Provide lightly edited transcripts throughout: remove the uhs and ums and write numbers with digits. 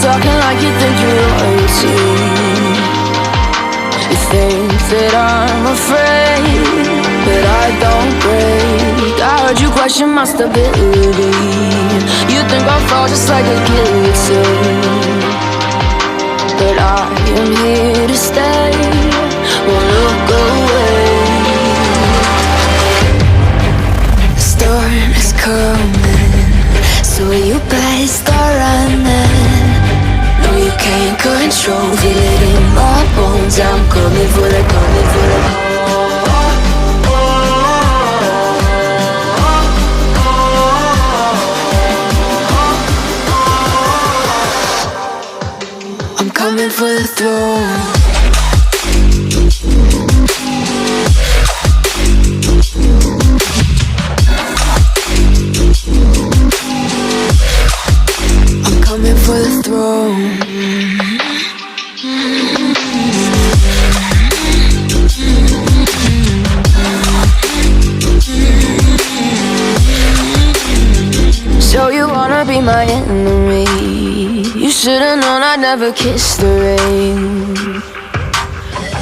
You're talking like you think you're royalty. You think that I'm afraid, but I don't break. I heard you question my stability. You think I'll fall just like a guillotine, but I am here to stay. Won't look away. The storm is coming, so you better start running. No, you can't control, feel it in my bones. I'm coming for the, coming for the. I'm coming for the throne. I'm coming for the throne. So you wanna be my enemy? You should've known I'd never kiss the rain.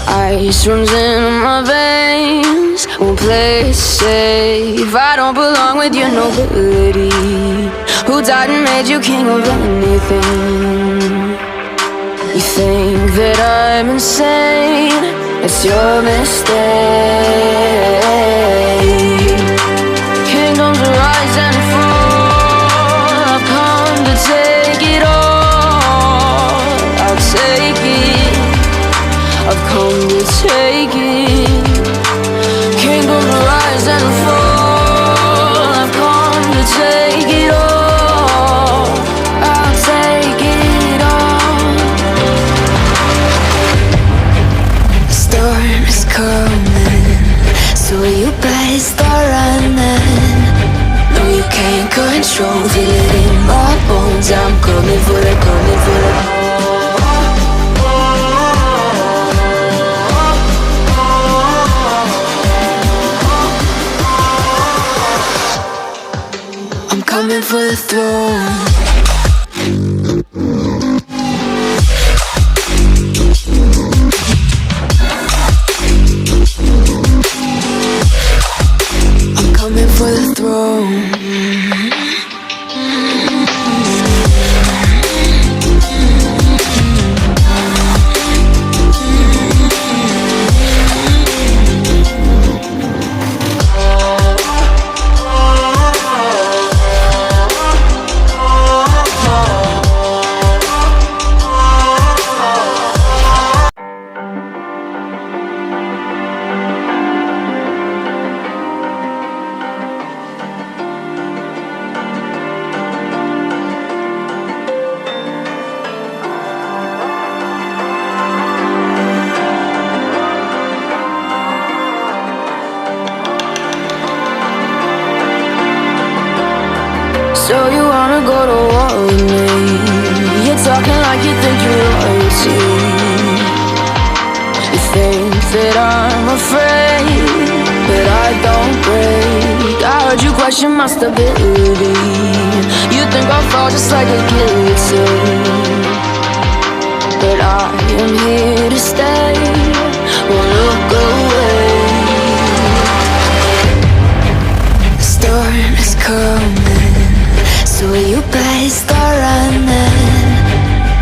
Ice runs in my veins, won't play it safe. I don't belong with your nobility. Who died and made you king of anything? You think that I'm insane? It's your mistake. Kingdoms rise and fall, I've come to take it all. I'll take it, I've come to take it. Kingdoms rise and fall, I've come to take it all. I'll take it all. The storm is coming, so you better start running. No, you can't control, feel it in my bones. I'm coming for the, coming for the. I'm coming for the throne. I'm coming for the throne. So you wanna go to war with me? You're talking like you think you're royalty. You think that I'm afraid, but I don't break. I heard you question my stability. You think I'll fall just like a guillotine, but I am here to stay. Won't look away. The storm is coming, so you better start running.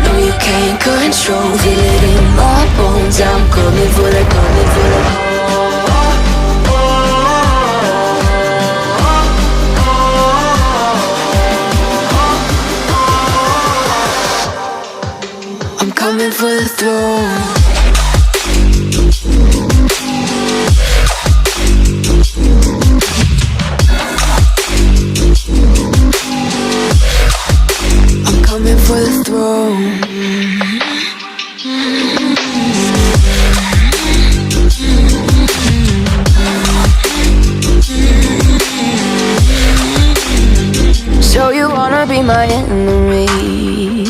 No, you can't control, feel it in my bones. I'm coming for the, coming for the. I'm coming for the throne. Coming for the throne. So you wanna be my enemy?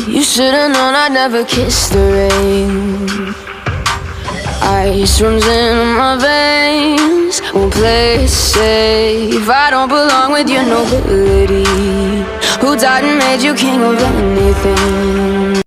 You should've known I'd never kiss the rain. Ice runs in my veins, won't play it safe. I don't belong with your nobility. Who died and made you king of anything?